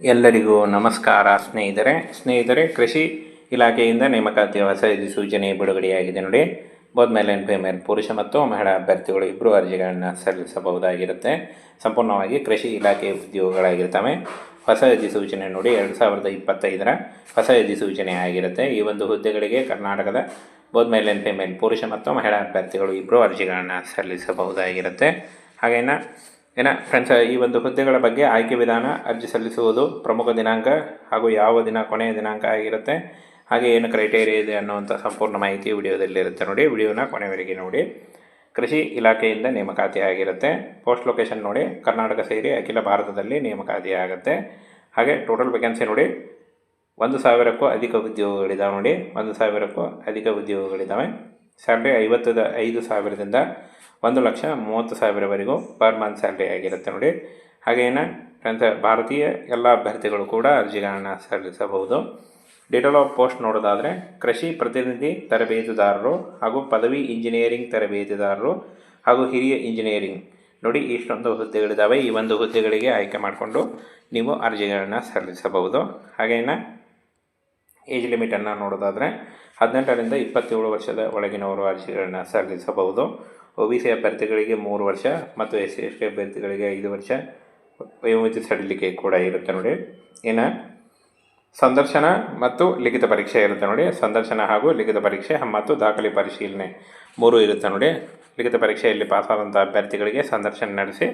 ಎಲ್ಲರಿಗೂ ನಮಸ್ಕಾರ ಸ್ನೇಹಿತರೆ ಕೃಷಿ ಇಲಾಖೆಯಿಂದ ನೇಮಕಾತಿಯ ಹೊಸ ಸೂಚನೆ ಬಿಡುಗಡೆಯಾಗಿದೆ ನೋಡಿ. ಬೋತ್ ಮೇಲ್ ಆ್ಯಂಡ್ ಫೀಮೇಲ್ ಪುರುಷ ಮತ್ತು ಮಹಿಳಾ ಅಭ್ಯರ್ಥಿಗಳು ಇಬ್ಬರು ಅರ್ಜಿಗಳನ್ನು ಸಲ್ಲಿಸಬಹುದಾಗಿರುತ್ತೆ. ಸಂಪೂರ್ಣವಾಗಿ ಕೃಷಿ ಇಲಾಖೆ ಉದ್ಯೋಗಗಳಾಗಿರ್ತವೆ. ಹೊಸ ಅಧಿಸೂಚನೆ ನೋಡಿ 2025 ಹೊಸ ಅಧಿಸೂಚನೆ ಆಗಿರುತ್ತೆ. ಈ ಒಂದು ಹುದ್ದೆಗಳಿಗೆ ಕರ್ನಾಟಕದ ಬೋತ್ ಮೇಲ್ ಆ್ಯಂಡ್ ಫೀಮೇಲ್ ಪುರುಷ ಮತ್ತು ಮಹಿಳಾ ಅಭ್ಯರ್ಥಿಗಳು ಇಬ್ಬರು ಅರ್ಜಿಗಳನ್ನು ಸಲ್ಲಿಸಬಹುದಾಗಿರುತ್ತೆ. ಹಾಗೇನ ಫ್ರೆಂಡ್ಸ್, ಈ ಒಂದು ಹುದ್ದೆಗಳ ಬಗ್ಗೆ ಆಯ್ಕೆ ವಿಧಾನ, ಅರ್ಜಿ ಸಲ್ಲಿಸುವುದು, ಪ್ರಮುಖ ದಿನಾಂಕ ಹಾಗೂ ಯಾವ ದಿನ ಕೊನೆಯ ದಿನಾಂಕ ಆಗಿರುತ್ತೆ, ಹಾಗೆ ಏನು ಕ್ರೈಟೇರಿಯಾ ಇದೆ ಅನ್ನುವಂಥ ಸಂಪೂರ್ಣ ಮಾಹಿತಿ ವಿಡಿಯೋದಲ್ಲಿರುತ್ತೆ ನೋಡಿ. ವಿಡಿಯೋನ ಕೊನೆವರೆಗೆ ನೋಡಿ. ಕೃಷಿ ಇಲಾಖೆಯಿಂದ ನೇಮಕಾತಿ ಆಗಿರುತ್ತೆ. ಪೋಸ್ಟ್ ಲೊಕೇಶನ್ ನೋಡಿ ಕರ್ನಾಟಕ ಸೇರಿ ಅಖಿಲ ಭಾರತದಲ್ಲಿ ನೇಮಕಾತಿ ಆಗುತ್ತೆ. ಹಾಗೆ ಟೋಟಲ್ ವೇಕೆನ್ಸಿ ನೋಡಿ 1,000ಕ್ಕೂ ಅಧಿಕ ಉದ್ಯೋಗಗಳಿದ್ದಾವೆ ನೋಡಿ. 1,000ಕ್ಕೂ ಅಧಿಕ ಉದ್ಯೋಗಗಳಿದ್ದಾವೆ. ಸ್ಯಾಲ್ರಿ 55,000ದಿಂದ 1,30,000ವರೆಗೂ ಪರ್ ಮಂತ್ ಸ್ಯಾಲ್ರಿ ಆಗಿರುತ್ತೆ ನೋಡಿ. ಹಾಗೇನು ಫ್ರೆಂಡ್ಸ್, ಭಾರತೀಯ ಎಲ್ಲ ಅಭ್ಯರ್ಥಿಗಳು ಕೂಡ ಅರ್ಜಿಗಳನ್ನು ಸಲ್ಲಿಸಬಹುದು. ಡೀಟೇಲ್ ಆಫ್ ಪೋಸ್ಟ್ ನೋಡೋದಾದರೆ ಕೃಷಿ ಪ್ರತಿನಿಧಿ ತರಬೇತುದಾರರು ಹಾಗೂ ಪದವಿ ಇಂಜಿನಿಯರಿಂಗ್ ತರಬೇತುದಾರರು ಹಾಗೂ ಹಿರಿಯ ಇಂಜಿನಿಯರಿಂಗ್ ನೋಡಿ, ಇಷ್ಟೊಂದು ಹುದ್ದೆಗಳಿದ್ದಾವೆ. ಈ ಒಂದು ಹುದ್ದೆಗಳಿಗೆ ಆಯ್ಕೆ ಮಾಡಿಕೊಂಡು ನೀವು ಅರ್ಜಿಗಳನ್ನು ಸಲ್ಲಿಸಬಹುದು. ಹಾಗೇನು ಏಜ್ ಲಿಮಿಟನ್ನು ನೋಡೋದಾದರೆ 18ರಿಂದ 27 ವರ್ಷದ ಒಳಗಿನವರು ಅರ್ಜಿಗಳನ್ನು ಸಲ್ಲಿಸಬಹುದು. OBC ಅಭ್ಯರ್ಥಿಗಳಿಗೆ 3 ವರ್ಷ ಮತ್ತು SC/ST ಅಭ್ಯರ್ಥಿಗಳಿಗೆ 5 ವರ್ಷ ವಯೋಮಿತಿ ಸಡಿಲಿಕೆ ಕೂಡ ಇರುತ್ತೆ ನೋಡಿ. ಇನ್ನು ಸಂದರ್ಶನ ಮತ್ತು ಲಿಖಿತ ಪರೀಕ್ಷೆ ಇರುತ್ತೆ ನೋಡಿ. ಸಂದರ್ಶನ ಹಾಗೂ ಲಿಖಿತ ಪರೀಕ್ಷೆ ಮತ್ತು ದಾಖಲೆ ಪರಿಶೀಲನೆ 3 ಇರುತ್ತೆ ನೋಡಿ. ಲಿಖಿತ ಪರೀಕ್ಷೆಯಲ್ಲಿ ಪಾಸಾದಂಥ ಅಭ್ಯರ್ಥಿಗಳಿಗೆ ಸಂದರ್ಶನ ನಡೆಸಿ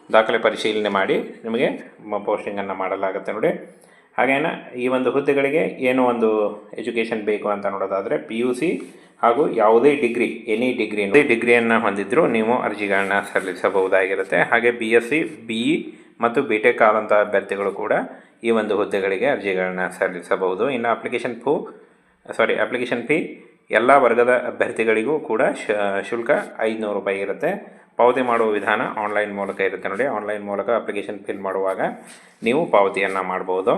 ದಾಖಲೆ ಪರಿಶೀಲನೆ ಮಾಡಿ ನಿಮಗೆ ಪೋಸ್ಟಿಂಗನ್ನು ಮಾಡಲಾಗುತ್ತೆ ನೋಡಿ. ಹಾಗೇನು ಈ ಒಂದು ಹುದ್ದೆಗಳಿಗೆ ಏನು ಒಂದು ಎಜುಕೇಷನ್ ಬೇಕು ಅಂತ ನೋಡೋದಾದರೆ PUC ಹಾಗೂ ಯಾವುದೇ ಎನಿ ಡಿಗ್ರಿಯನ್ನು ಹೊಂದಿದ್ದರೂ ನೀವು ಅರ್ಜಿಗಳನ್ನ ಸಲ್ಲಿಸಬಹುದಾಗಿರುತ್ತೆ. ಹಾಗೆ BSc BE ಮತ್ತು BTech ಆದಂಥ ಅಭ್ಯರ್ಥಿಗಳು ಕೂಡ ಈ ಒಂದು ಹುದ್ದೆಗಳಿಗೆ ಅರ್ಜಿಗಳನ್ನ ಸಲ್ಲಿಸಬಹುದು. ಇನ್ನು ಅಪ್ಲಿಕೇಶನ್ ಫೀ ಎಲ್ಲ ವರ್ಗದ ಅಭ್ಯರ್ಥಿಗಳಿಗೂ ಕೂಡ ಶುಲ್ಕ 500 ರೂಪಾಯಿ ಇರುತ್ತೆ. ಪಾವತಿ ಮಾಡುವ ವಿಧಾನ ಆನ್ಲೈನ್ ಮೂಲಕ ಇರುತ್ತೆ ನೋಡಿ. ಆನ್ಲೈನ್ ಮೂಲಕ ಅಪ್ಲಿಕೇಶನ್ ಫಿಲ್ ಮಾಡುವಾಗ ನೀವು ಪಾವತಿಯನ್ನು ಮಾಡ್ಬೋದು.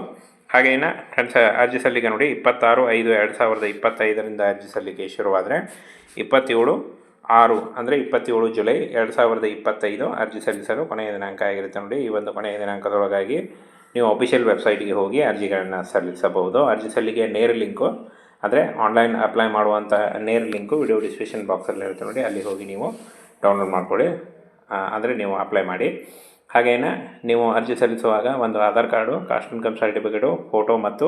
ಹಾಗೇನು ಫ್ರೆಂಡ್ಸ್, ಅರ್ಜಿ ಸಲ್ಲಿಕೆ ನೋಡಿ 26/5/2025 ಅರ್ಜಿ ಸಲ್ಲಿಕೆ ಶುರುವಾದರೆ 27/6 ಅಂದರೆ 27 ಜುಲೈ 2025 ಅರ್ಜಿ ಸಲ್ಲಿಸಲು ಕೊನೆಯ ದಿನಾಂಕ ಆಗಿರುತ್ತೆ ನೋಡಿ. ಈ ಒಂದು ಕೊನೆಯ ದಿನಾಂಕದೊಳಗಾಗಿ ನೀವು ಅಫಿಷಿಯಲ್ ವೆಬ್ಸೈಟ್ಗೆ ಹೋಗಿ ಅರ್ಜಿಗಳನ್ನು ಸಲ್ಲಿಸಬಹುದು. ಅರ್ಜಿ ಸಲ್ಲಿಕೆ ನೇರ ಲಿಂಕು ಅಂದರೆ ಆನ್ಲೈನ್ ಅಪ್ಲೈ ಮಾಡುವಂಥ ನೇರ ಲಿಂಕು ವಿಡಿಯೋ ಡಿಸ್ಕ್ರಿಪ್ಷನ್ ಬಾಕ್ಸಲ್ಲಿ ಇರುತ್ತೆ ನೋಡಿ. ಅಲ್ಲಿ ಹೋಗಿ ನೀವು ಡೌನ್ಲೋಡ್ ಮಾಡ್ಕೊಳ್ಳಿ, ಅಂದರೆ ನೀವು ಅಪ್ಲೈ ಮಾಡಿ. ಹಾಗೇನು ನೀವು ಅರ್ಜಿ ಸಲ್ಲಿಸುವಾಗ ಒಂದು Aadhaar card, caste income certificate, photo ಮತ್ತು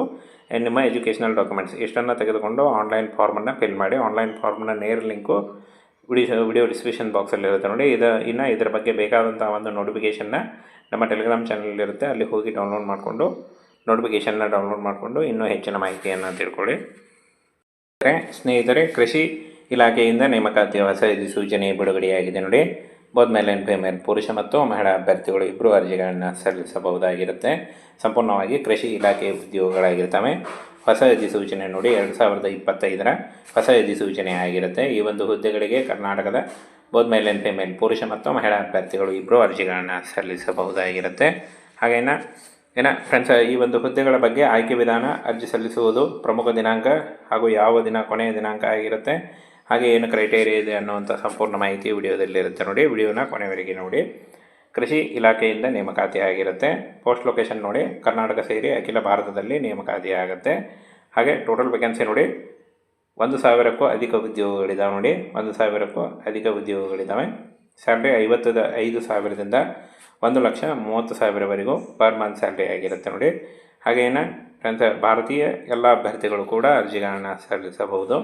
ನಿಮ್ಮ ಎಜುಕೇಷನಲ್ ಡಾಕ್ಯುಮೆಂಟ್ಸ್ ಇಷ್ಟನ್ನು ತೆಗೆದುಕೊಂಡು ಆನ್ಲೈನ್ ಫಾರ್ಮನ್ನು ಫಿಲ್ ಮಾಡಿ. ಆನ್ಲೈನ್ ಫಾರ್ಮ್ನ ನೇರ ಲಿಂಕು ವಿಡಿಯೋ ಡಿಸ್ಕ್ರಿಪ್ಷನ್ ಬಾಕ್ಸಲ್ಲಿ ಇರುತ್ತೆ ನೋಡಿ. ಇನ್ನು ಇದರ ಬಗ್ಗೆ ಬೇಕಾದಂಥ ಒಂದು ನೋಟಿಫಿಕೇಷನ್ನ ನಮ್ಮ ಟೆಲಿಗ್ರಾಮ್ ಚಾನಲ್ ಇರುತ್ತೆ, ಅಲ್ಲಿ ಹೋಗಿ ಡೌನ್ಲೋಡ್ ಮಾಡಿಕೊಂಡು ಇನ್ನೂ ಹೆಚ್ಚಿನ ಮಾಹಿತಿಯನ್ನು ತಿಳ್ಕೊಳ್ಳಿ. ಸ್ನೇಹಿತರೆ, ಕೃಷಿ ಇಲಾಖೆಯಿಂದ ನೇಮಕಾತಿಯ ಹೊಸ ಸೂಚನೆ ಬಿಡುಗಡೆಯಾಗಿದೆ ನೋಡಿ. ಬೋತ್ ಮೇಲ್ ಆ್ಯಂಡ್ ಫೀಮೇಲ್ ಪುರುಷ ಮತ್ತು ಮಹಿಳಾ ಅಭ್ಯರ್ಥಿಗಳು ಇಬ್ಬರು ಅರ್ಜಿಗಳನ್ನು ಸಲ್ಲಿಸಬಹುದಾಗಿರುತ್ತೆ. ಸಂಪೂರ್ಣವಾಗಿ ಕೃಷಿ ಇಲಾಖೆ ಉದ್ಯೋಗಗಳಾಗಿರ್ತವೆ. ಹೊಸ ಅಧಿಸೂಚನೆ ನೋಡಿ 2025 ಹೊಸ ಅಧಿಸೂಚನೆ ಆಗಿರುತ್ತೆ. ಈ ಒಂದು ಹುದ್ದೆಗಳಿಗೆ ಕರ್ನಾಟಕದ ಬೋತ್ ಮೇಲ್ ಆ್ಯಂಡ್ ಫೀಮೇಲ್ ಪುರುಷ ಮತ್ತು ಮಹಿಳಾ ಅಭ್ಯರ್ಥಿಗಳು ಇಬ್ಬರು ಅರ್ಜಿಗಳನ್ನು ಸಲ್ಲಿಸಬಹುದಾಗಿರುತ್ತೆ. ಹಾಗೇನು ಫ್ರೆಂಡ್ಸ್, ಈ ಒಂದು ಹುದ್ದೆಗಳ ಬಗ್ಗೆ ಆಯ್ಕೆ ವಿಧಾನ, ಅರ್ಜಿ ಸಲ್ಲಿಸುವುದು, ಪ್ರಮುಖ ದಿನಾಂಕ ಹಾಗೂ ಯಾವ ದಿನ ಕೊನೆಯ ದಿನಾಂಕ ಆಗಿರುತ್ತೆ, ಹಾಗೆ ಏನು ಕ್ರೈಟೇರಿಯಾ ಇದೆ ಅನ್ನುವಂಥ ಸಂಪೂರ್ಣ ಮಾಹಿತಿ ವಿಡಿಯೋದಲ್ಲಿರುತ್ತೆ ನೋಡಿ. ವಿಡಿಯೋನ ಕೊನೆವರೆಗೆ ನೋಡಿ. ಕೃಷಿ ಇಲಾಖೆಯಿಂದ ನೇಮಕಾತಿ ಆಗಿರುತ್ತೆ. ಪೋಸ್ಟ್ ಲೊಕೇಶನ್ ನೋಡಿ ಕರ್ನಾಟಕ ಸೇರಿ ಅಖಿಲ ಭಾರತದಲ್ಲಿ ನೇಮಕಾತಿ ಆಗುತ್ತೆ. ಹಾಗೆ ಟೋಟಲ್ ವೇಕೆನ್ಸಿ ನೋಡಿ 1,000ಕ್ಕೂ ಅಧಿಕ ಉದ್ಯೋಗಗಳಿದ್ದಾವೆ ನೋಡಿ. 1,000ಕ್ಕೂ ಅಧಿಕ ಉದ್ಯೋಗಗಳಿದ್ದಾವೆ. ಸ್ಯಾಲ್ರಿ 55,000ದಿಂದ 1,30,000ವರೆಗೂ ಪರ್ ಮಂತ್ ಸ್ಯಾಲ್ರಿ ಆಗಿರುತ್ತೆ ನೋಡಿ. ಹಾಗೇನು ಫ್ರೆಂಡ್ಸ್, ಭಾರತೀಯ ಎಲ್ಲ ಅಭ್ಯರ್ಥಿಗಳು ಕೂಡ ಅರ್ಜಿಗಳನ್ನು ಸಲ್ಲಿಸಬಹುದು.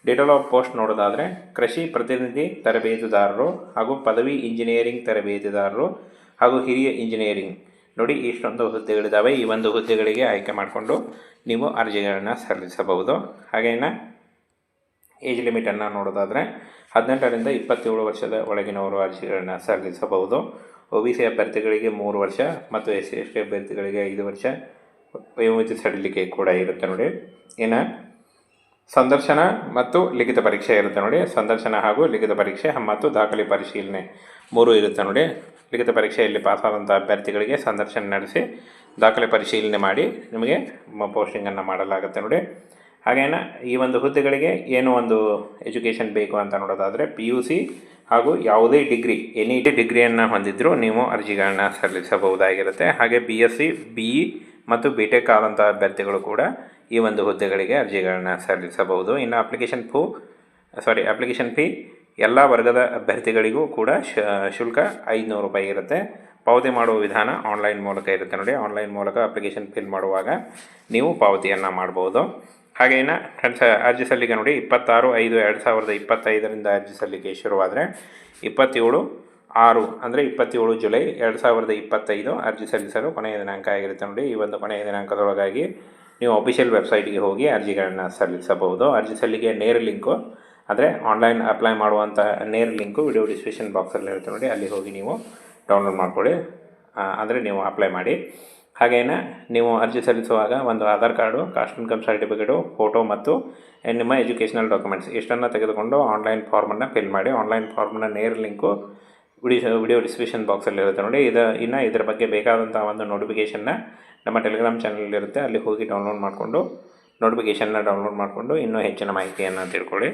ಡೀಟೇಲ್ ಆಫ್ ಪೋಸ್ಟ್ ನೋಡೋದಾದರೆ ಕೃಷಿ ಪ್ರತಿನಿಧಿ ತರಬೇತುದಾರರು ಹಾಗೂ ಪದವಿ ಇಂಜಿನಿಯರಿಂಗ್ ತರಬೇತುದಾರರು ಹಾಗೂ ಹಿರಿಯ ಇಂಜಿನಿಯರಿಂಗ್ ನೋಡಿ, ಇಷ್ಟೊಂದು ಹುದ್ದೆಗಳಿದ್ದಾವೆ. ಈ ಒಂದು ಹುದ್ದೆಗಳಿಗೆ ಆಯ್ಕೆ ಮಾಡಿಕೊಂಡು ನೀವು ಅರ್ಜಿಗಳನ್ನು ಸಲ್ಲಿಸಬಹುದು. ಹಾಗೇನು ಏಜ್ ಲಿಮಿಟನ್ನು ನೋಡೋದಾದರೆ 18ರಿಂದ 27 ವರ್ಷದ ಒಳಗಿನವರು ಅರ್ಜಿಗಳನ್ನು ಸಲ್ಲಿಸಬಹುದು. OBC ಅಭ್ಯರ್ಥಿಗಳಿಗೆ 3 ವರ್ಷ ಮತ್ತು SC/ST ಅಭ್ಯರ್ಥಿಗಳಿಗೆ 5 ವರ್ಷ ವಯೋಮಿತಿ ಸಡಿಲಿಕೆ ಕೂಡ ಇರುತ್ತೆ ನೋಡಿ. ಇನ್ನು ಸಂದರ್ಶನ ಮತ್ತು ಲಿಖಿತ ಪರೀಕ್ಷೆ ಇರುತ್ತೆ ನೋಡಿ. ಸಂದರ್ಶನ ಹಾಗೂ ಲಿಖಿತ ಪರೀಕ್ಷೆ ಮತ್ತು ದಾಖಲೆ ಪರಿಶೀಲನೆ 3 ಇರುತ್ತೆ ನೋಡಿ. ಲಿಖಿತ ಪರೀಕ್ಷೆಯಲ್ಲಿ ಪಾಸಾದಂಥ ಅಭ್ಯರ್ಥಿಗಳಿಗೆ ಸಂದರ್ಶನ ನಡೆಸಿ ದಾಖಲೆ ಪರಿಶೀಲನೆ ಮಾಡಿ ನಿಮಗೆ ಪೋಸ್ಟಿಂಗನ್ನು ಮಾಡಲಾಗುತ್ತೆ ನೋಡಿ. ಹಾಗೇನು ಈ ಒಂದು ಹುದ್ದೆಗಳಿಗೆ ಏನು ಒಂದು ಎಜುಕೇಷನ್ ಬೇಕು ಅಂತ ನೋಡೋದಾದರೆ PUC ಹಾಗೂ ಯಾವುದೇ ಎನಿ ಡಿಗ್ರಿಯನ್ನು ಹೊಂದಿದ್ದರೂ ನೀವು ಅರ್ಜಿಗಳನ್ನ ಸಲ್ಲಿಸಬಹುದಾಗಿರುತ್ತೆ. ಹಾಗೆ BSc BE ಮತ್ತು ಬಿ ಟೆಕ್ ಆದಂಥ ಅಭ್ಯರ್ಥಿಗಳು ಕೂಡ ಈ ಒಂದು ಹುದ್ದೆಗಳಿಗೆ ಅರ್ಜಿಗಳನ್ನು ಸಲ್ಲಿಸಬಹುದು. ಇನ್ನು ಅಪ್ಲಿಕೇಶನ್ ಫೀ ಎಲ್ಲ ವರ್ಗದ ಅಭ್ಯರ್ಥಿಗಳಿಗೂ ಕೂಡ ಶುಲ್ಕ 500 ರೂಪಾಯಿ ಇರುತ್ತೆ. ಪಾವತಿ ಮಾಡುವ ವಿಧಾನ ಆನ್ಲೈನ್ ಮೂಲಕ ಇರುತ್ತೆ ನೋಡಿ. ಆನ್ಲೈನ್ ಮೂಲಕ ಅಪ್ಲಿಕೇಶನ್ ಫಿಲ್ ಮಾಡುವಾಗ ನೀವು ಪಾವತಿಯನ್ನು ಮಾಡ್ಬೋದು. ಹಾಗೇನ ಫ್ರೆಂಡ್ಸ್, ಅರ್ಜಿ ಸಲ್ಲಿಕೆ ನೋಡಿ 26/5/2025 ಅರ್ಜಿ ಸಲ್ಲಿಕೆ ಶುರುವಾದರೆ 27/6 ಅಂದರೆ 27 ಜುಲೈ 2025 ಅರ್ಜಿ ಸಲ್ಲಿಸಲು ಕೊನೆಯ ದಿನಾಂಕ ಆಗಿರುತ್ತೆ ನೋಡಿ. ಈ ಒಂದು ಕೊನೆಯ ದಿನಾಂಕದೊಳಗಾಗಿ ನೀವು ಅಫಿಷಿಯಲ್ ವೆಬ್ಸೈಟ್ಗೆ ಹೋಗಿ ಅರ್ಜಿಗಳನ್ನು ಸಲ್ಲಿಸಬಹುದು. ಅರ್ಜಿ ಸಲ್ಲಿಕೆ ನೇರ ಲಿಂಕು ಅಂದರೆ ಆನ್ಲೈನ್ ಅಪ್ಲೈ ಮಾಡುವಂಥ ನೇರ ಲಿಂಕು ವಿಡಿಯೋ ಡಿಸ್ಕ್ರಿಪ್ಷನ್ ಬಾಕ್ಸಲ್ಲಿ ಇರುತ್ತೆ ನೋಡಿ. ಅಲ್ಲಿ ಹೋಗಿ ನೀವು ಡೌನ್ಲೋಡ್ ಮಾಡ್ಕೊಳ್ಳಿ, ಅಂದರೆ ನೀವು ಅಪ್ಲೈ ಮಾಡಿ. ಹಾಗೇನ ನೀವು ಅರ್ಜಿ ಸಲ್ಲಿಸುವಾಗ ಒಂದು Aadhaar card, caste income certificate, photo ಮತ್ತು ನಿಮ್ಮ ಎಜುಕೇಷನಲ್ ಡಾಕ್ಯುಮೆಂಟ್ಸ್ ಇಷ್ಟನ್ನು ತೆಗೆದುಕೊಂಡು ಆನ್ಲೈನ್ ಫಾರ್ಮನ್ನು ಫಿಲ್ ಮಾಡಿ. ಆನ್ಲೈನ್ ಫಾರ್ಮನ್ನು ನೇರ ಲಿಂಕು ವಿಡಿಯೋ ಡಿಸ್ಕ್ರಿಪ್ಷನ್ ಬಾಕ್ಸಲ್ಲಿ ಇರುತ್ತೆ ನೋಡಿ. ಇನ್ನು ಇದರ ಬಗ್ಗೆ ಬೇಕಾದಂಥ ಒಂದು ನೋಟಿಫಿಕೇಷನ್ನ ನಮ್ಮ ಟೆಲಿಗ್ರಾಮ್ ಚಾನಲ್ ಇರುತ್ತೆ, ಅಲ್ಲಿ ಹೋಗಿ ನೋಟಿಫಿಕೇಷನ್ನ ಡೌನ್ಲೋಡ್ ಮಾಡಿಕೊಂಡು ಇನ್ನೂ ಹೆಚ್ಚಿನ ಮಾಹಿತಿಯನ್ನು ತಿಳ್ಕೊಳ್ಳಿ.